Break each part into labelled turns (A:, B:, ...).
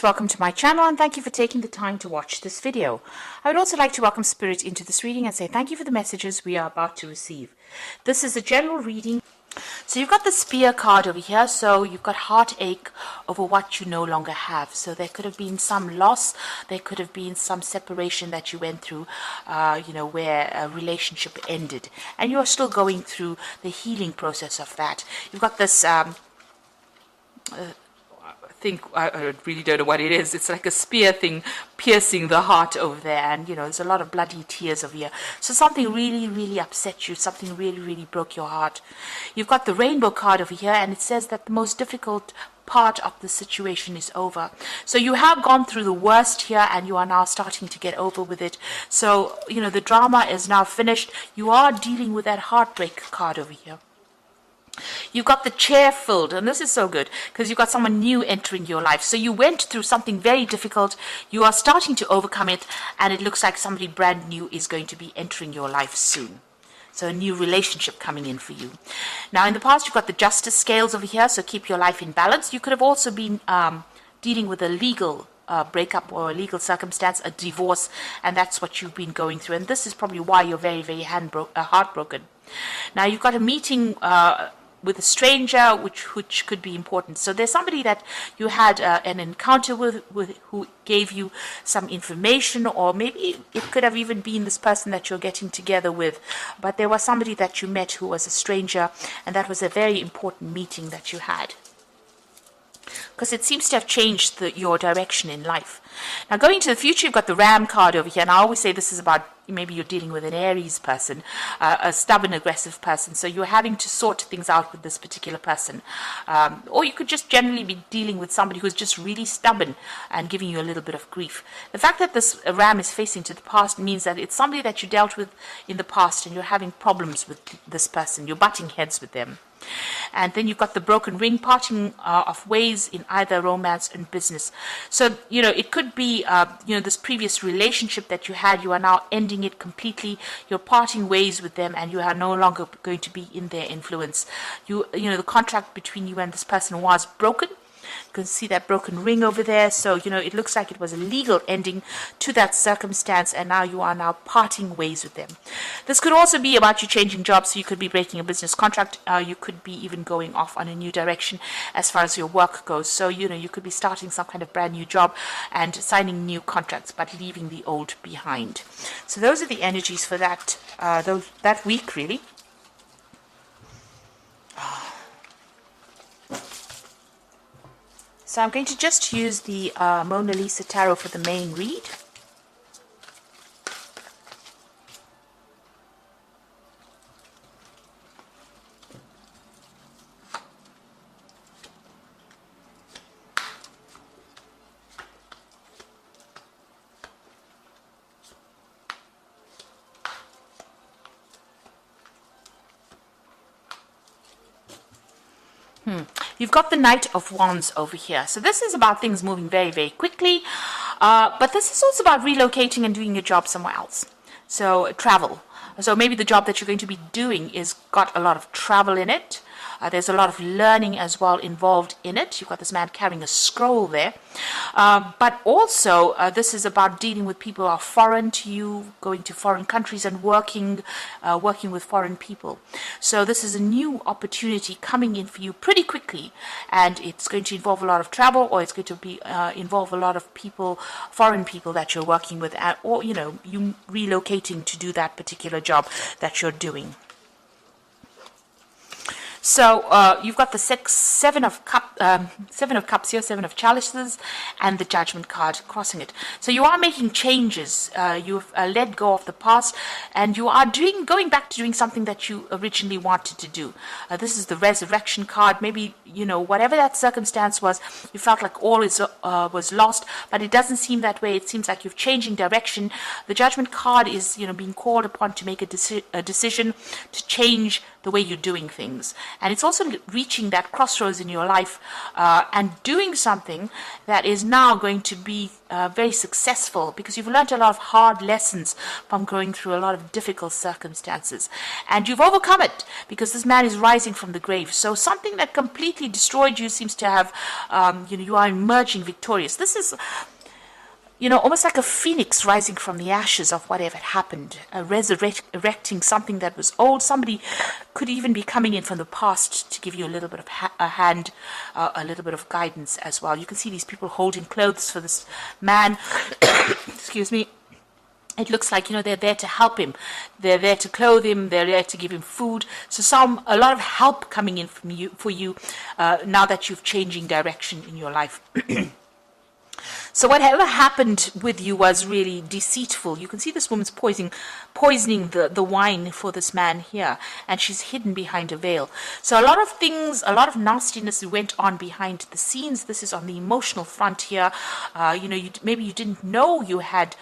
A: Welcome to my channel and thank you for taking the time to watch this video. I would also like to welcome Spirit into this reading and say thank you for the messages we are about to receive. This is a general reading. So you've got the Spear card over here, so you've got heartache over what you no longer have. So there could have been some loss, there could have been some separation that you went through, where a relationship ended. And you're still going through the healing process of that. You've got this I really don't know what it is. It's like a spear thing piercing the heart over there, and there's a lot of bloody tears over here. So something really upset you, something really broke your heart. You've got the Rainbow card over here, and it says that the most difficult part of the situation is over. So you have gone through the worst here and you are now starting to get over with it. So the drama is now finished. You are dealing with that heartbreak card over here. You've got the chair filled, and this is so good because you've got someone new entering your life. So you went through something very difficult, you are starting to overcome it, and it looks like somebody brand new is going to be entering your life soon. So a new relationship coming in for you. Now in the past you've got the Justice scales over here, so keep your life in balance. You could have also been dealing with a legal breakup or a legal circumstance, a divorce, and that's what you've been going through, and this is probably why you're very heartbroken. Now you've got a meeting with a stranger, which could be important. So there's somebody that you had an encounter with who gave you some information, or maybe it could have even been this person that you're getting together with. But there was somebody that you met who was a stranger, and that was a very important meeting that you had, because it seems to have changed your direction in life. Now going to the future, you've got the Ram card over here, and I always say this is about maybe you're dealing with an Aries person, a stubborn, aggressive person, so you're having to sort things out with this particular person. Or you could just generally be dealing with somebody who's just really stubborn and giving you a little bit of grief. The fact that this Ram is facing to the past means that it's somebody that you dealt with in the past and you're having problems with this person, you're butting heads with them. And then you've got the Broken Ring, parting of ways in either romance and business. So it could be this previous relationship that you had, you are now ending it completely, you're parting ways with them, and you are no longer going to be in their influence. The contract between you and this person was broken. You can see that broken ring over there. So it looks like it was a legal ending to that circumstance, and now you are parting ways with them. This could also be about you changing jobs. So you could be breaking a business contract, you could be even going off on a new direction as far as your work goes. So you could be starting some kind of brand new job and signing new contracts, but leaving the old behind. So those are the energies for that week, really. So I'm going to just use the Mona Lisa Tarot for the main read. You've got the Knight of Wands over here. So this is about things moving very quickly. But this is also about relocating and doing your job somewhere else. So travel. So maybe the job that you're going to be doing is got a lot of travel in it. There's a lot of learning as well involved in it. You've got this man carrying a scroll there. But also, this is about dealing with people who are foreign to you, going to foreign countries and working with foreign people. So this is a new opportunity coming in for you pretty quickly. And it's going to involve a lot of travel, or it's going to involve a lot of people, foreign people that you're working with, or, you relocating to do that particular job that you're doing. So you've got the Seven of Cups here, Seven of Chalices, and the Judgment card crossing it. So you are making changes. You've let go of the past, and you are going back to doing something that you originally wanted to do. This is the Resurrection card. Maybe whatever that circumstance was, you felt like all was lost, but it doesn't seem that way. It seems like you're changing direction. The Judgment card is being called upon to make a decision to change the way you're doing things. And it's also reaching that crossroads in your life and doing something that is now going to be very successful, because you've learned a lot of hard lessons from going through a lot of difficult circumstances, and you've overcome it, because this man is rising from the grave. So something that completely destroyed you seems to have, you are emerging victorious. This is, almost like a phoenix rising from the ashes of whatever had happened, resurrecting something that was old. Somebody could even be coming in from the past to give you a little bit of a hand, a little bit of guidance as well. You can see these people holding clothes for this man. Excuse me. It looks like, they're there to help him. They're there to clothe him. They're there to give him food. So a lot of help coming in for you now that you've changing direction in your life. So whatever happened with you was really deceitful. You can see this woman's poisoning the wine for this man here, and she's hidden behind a veil. So a lot of things, a lot of nastiness went on behind the scenes. This is on the emotional front here. Maybe you didn't know you had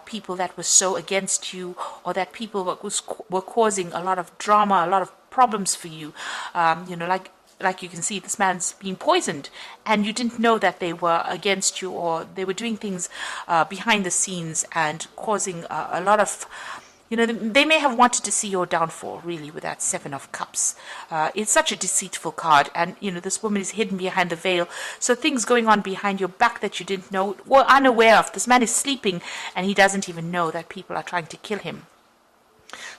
A: people that were so against you, or that people were causing a lot of drama, a lot of problems for you. Like you can see, this man's being poisoned, and you didn't know that they were against you, or they were doing things behind the scenes and causing a lot of, they may have wanted to see your downfall, really, with that Seven of Cups. It's such a deceitful card, and, this woman is hidden behind the veil. So things going on behind your back that you didn't know, were unaware of. This man is sleeping, and he doesn't even know that people are trying to kill him.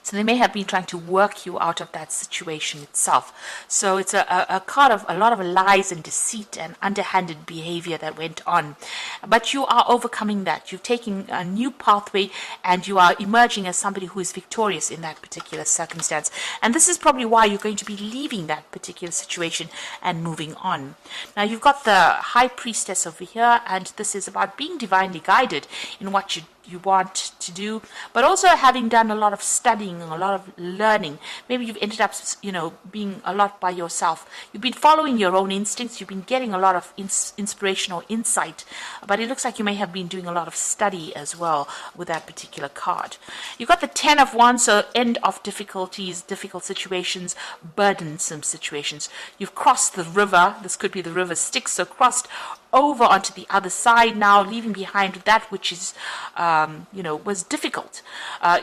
A: So they may have been trying to work you out of that situation itself. So it's a card of a lot of lies and deceit and underhanded behavior that went on. But you are overcoming that. You're taking a new pathway, and you are emerging as somebody who is victorious in that particular circumstance. And this is probably why you're going to be leaving that particular situation and moving on. Now you've got the High Priestess over here, and this is about being divinely guided in what you want to do, but also having done a lot of studying, a lot of learning. Maybe you've ended up, being a lot by yourself. You've been following your own instincts. You've been getting a lot of inspiration or insight, but it looks like you may have been doing a lot of study as well with that particular card. You've got the Ten of Wands, so end of difficulties, difficult situations, burdensome situations. You've crossed the river. This could be the river Styx, so crossed over onto the other side now, leaving behind that which is, was difficult.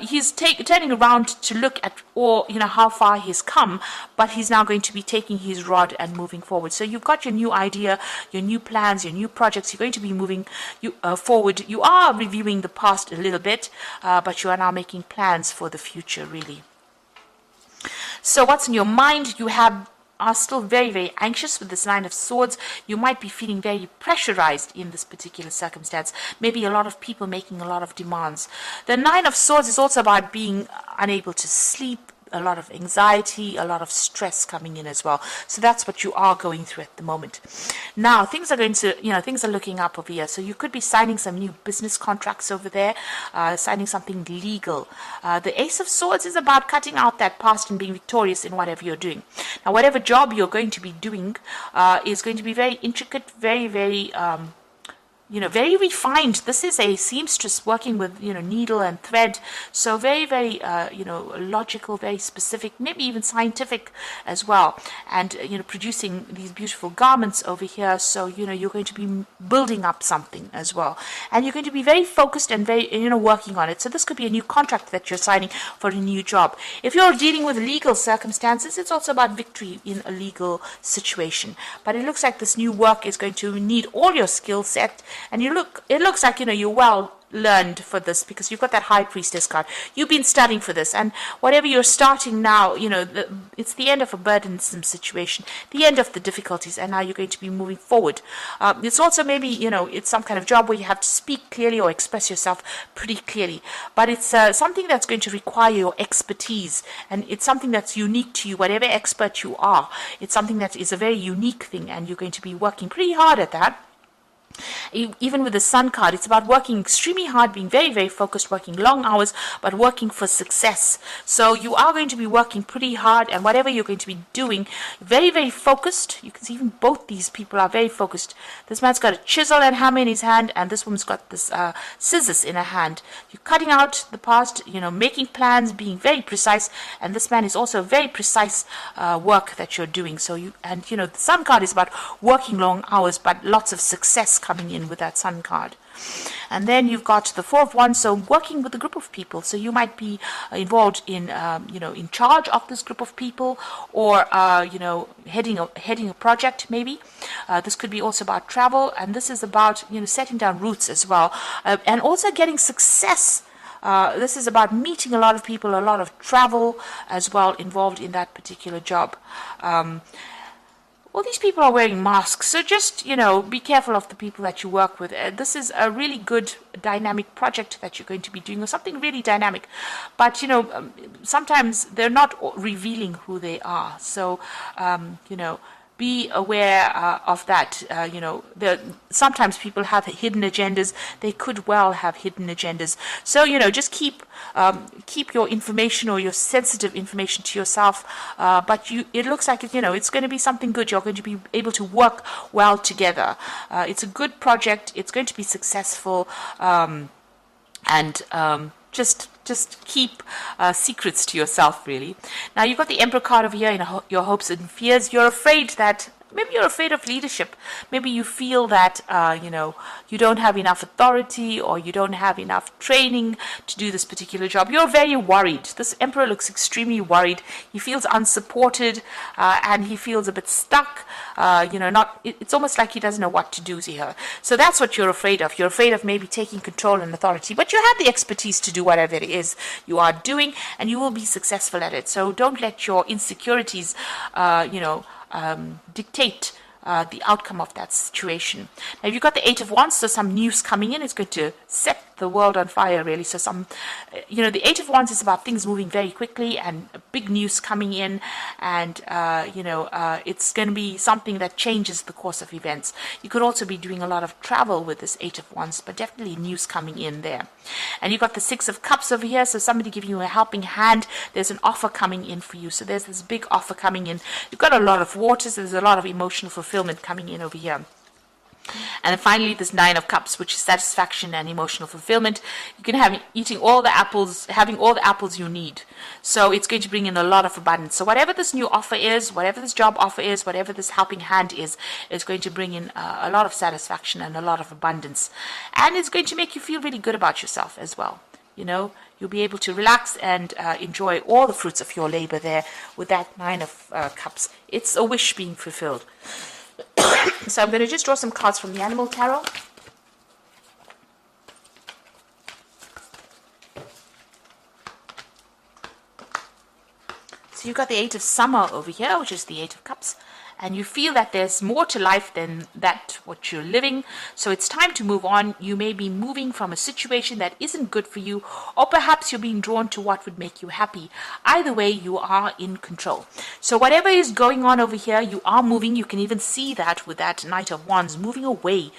A: He's turning around to look at how far he's come, but he's now going to be taking his rod and moving forward. So you've got your new idea, your new plans, your new projects. You're going to be moving forward. You are reviewing the past a little bit, but you are now making plans for the future, really. So what's in your mind? You are still very, very anxious with this Nine of Swords. You might be feeling very pressurized in this particular circumstance. Maybe a lot of people making a lot of demands. The Nine of Swords is also about being unable to sleep, a lot of anxiety, a lot of stress coming in as well. So that's what you are going through at the moment. Now, things are looking up over here. So you could be signing some new business contracts over there, signing something legal. The Ace of Swords is about cutting out that past and being victorious in whatever you're doing. Now, whatever job you're going to be doing is going to be very intricate, very, very very refined. This is a seamstress working with, needle and thread. So very, very, logical, very specific, maybe even scientific as well. And, producing these beautiful garments over here. So, you're going to be building up something as well. And you're going to be very focused and very, working on it. So this could be a new contract that you're signing for a new job. If you're dealing with legal circumstances, it's also about victory in a legal situation. But it looks like this new work is going to need all your skill set. And it looks like, you're well learned for this, because you've got that High Priestess card. You've been studying for this, and whatever you're starting now, it's the end of a burdensome situation, the end of the difficulties, and now you're going to be moving forward. It's also maybe, it's some kind of job where you have to speak clearly or express yourself pretty clearly, but it's something that's going to require your expertise, and it's something that's unique to you, whatever expert you are. It's something that is a very unique thing, and you're going to be working pretty hard at that. Even with the Sun card, it's about working extremely hard, being very, very focused, working long hours, but working for success. So you are going to be working pretty hard, and whatever you're going to be doing, very, very focused. You can see even both these people are very focused. This man's got a chisel and hammer in his hand, and this woman's got this scissors in her hand. You're cutting out the past, making plans, being very precise, and this man is also very precise work that you're doing. So the Sun card is about working long hours, but lots of success coming in in with that Sun card. And then you've got the Four of Wands, so working with a group of people. So you might be involved in, in charge of this group of people, or, heading a project maybe. This could be also about travel, and this is about, setting down roots as well, and also getting success. This is about meeting a lot of people, a lot of travel as well involved in that particular job. Well, these people are wearing masks, so just, be careful of the people that you work with. This is a really good dynamic project that you're going to be doing, or something really dynamic. But, sometimes they're not revealing who they are. So, be aware of that. Sometimes people have hidden agendas. They could well have hidden agendas. So, just keep your information or your sensitive information to yourself. But it looks like, it's going to be something good. You're going to be able to work well together. It's a good project. It's going to be successful. Just keep secrets to yourself, really. Now, you've got the Emperor card over here in your hopes and fears. You're afraid that, maybe you're afraid of leadership. Maybe you feel that, you don't have enough authority, or you don't have enough training to do this particular job. You're very worried. This Emperor looks extremely worried. He feels unsupported, and he feels a bit stuck. It's almost like he doesn't know what to do here. So that's what you're afraid of. You're afraid of maybe taking control and authority, but you have the expertise to do whatever it is you are doing, and you will be successful at it. So don't let your insecurities, dictate the outcome of that situation. Now, if you've got the Eight of Wands, so some news coming in, it's going to set the world on fire, really. So the Eight of Wands is about things moving very quickly and big news coming in, and, it's going to be something that changes the course of events. You could also be doing a lot of travel with this Eight of Wands, but definitely news coming in there. And you've got the Six of Cups over here, so somebody giving you a helping hand. There's an offer coming in for you. So there's this big offer coming in. You've got a lot of waters. There's a lot of emotional fulfillment coming in over here. And then finally, this Nine of Cups, which is satisfaction and emotional fulfillment. You can have having all the apples you need. So it's going to bring in a lot of abundance. So whatever this new offer is, whatever this job offer is, whatever this helping hand is going to bring in a lot of satisfaction and a lot of abundance. And it's going to make you feel really good about yourself as well. You'll be able to relax and enjoy all the fruits of your labor there with that Nine of Cups. It's a wish being fulfilled. So I'm going to just draw some cards from the Animal Tarot. So you've got the Eight of Summer over here, which is the Eight of Cups. And you feel that there's more to life than that what you're living. So it's time to move on. You may be moving from a situation that isn't good for you, or perhaps you're being drawn to what would make you happy. Either way, you are in control. So whatever is going on over here, you are moving. You can even see that with that Knight of Wands, moving away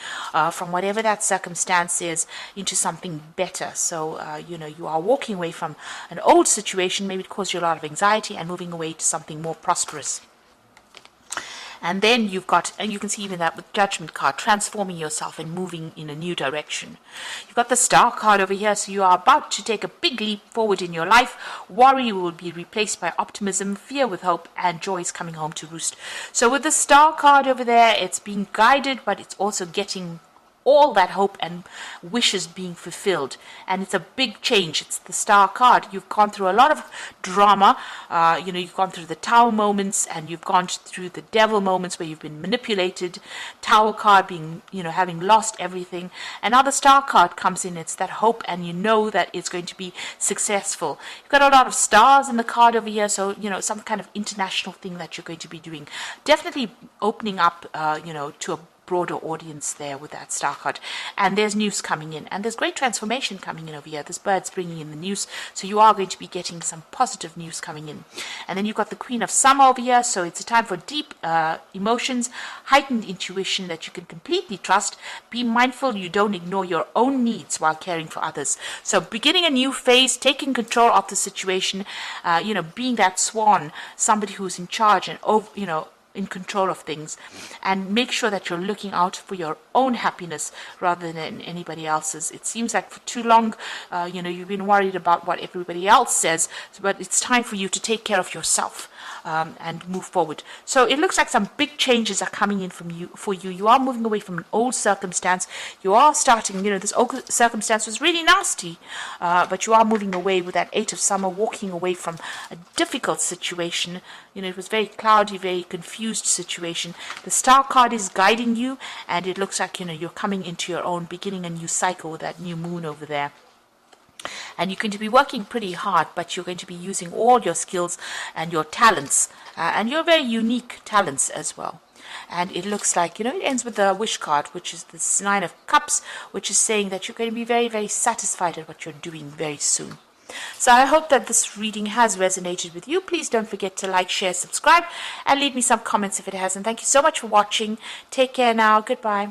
A: from whatever that circumstance is into something better. So, you are walking away from an old situation, maybe it caused you a lot of anxiety, and moving away to something more prosperous. And then you've got, and you can see even that with Judgment card, transforming yourself and moving in a new direction. You've got the Star card over here, so you are about to take a big leap forward in your life. Worry will be replaced by optimism, fear with hope, and joy is coming home to roost. So with the Star card over there, it's being guided, but it's also getting all that hope and wishes being fulfilled. And it's a big change. It's the Star card. You've gone through a lot of drama. You've gone through the Tower moments, and you've gone through the Devil moments where you've been manipulated. Tower card being, having lost everything. And now the Star card comes in. It's that hope, and you know that it's going to be successful. You've got a lot of stars in the card over here, so, some kind of international thing that you're going to be doing. Definitely opening up, to a broader audience there with that Star card. And there's news coming in, and there's great transformation coming in over here. This bird's bringing in the news, so you are going to be getting some positive news coming in. And then you've got the Queen of Summer over here, so it's a time for deep emotions, heightened intuition that you can completely trust. Be mindful you don't ignore your own needs while caring for others. So beginning a new phase, taking control of the situation, being that swan, somebody who's in charge and in control of things, and make sure that you're looking out for your own happiness rather than anybody else's. It seems like for too long, you've been worried about what everybody else says, but it's time for you to take care of yourself. and move forward. So it looks like some big changes are coming in for you. You are moving away from an old circumstance. You are starting, this old circumstance was really nasty, but you are moving away with that Eight of Summer, walking away from a difficult situation. It was very cloudy, very confused situation. The Star card is guiding you, and it looks like, you're coming into your own, beginning a new cycle with that new moon over there. And you're going to be working pretty hard, but you're going to be using all your skills and your talents, and your very unique talents as well. And it looks like, it ends with the Wish card, which is this Nine of Cups, which is saying that you're going to be very, very satisfied at what you're doing very soon. So I hope that this reading has resonated with you. Please don't forget to like, share, subscribe, and leave me some comments if it has. And thank you so much for watching. Take care now. Goodbye.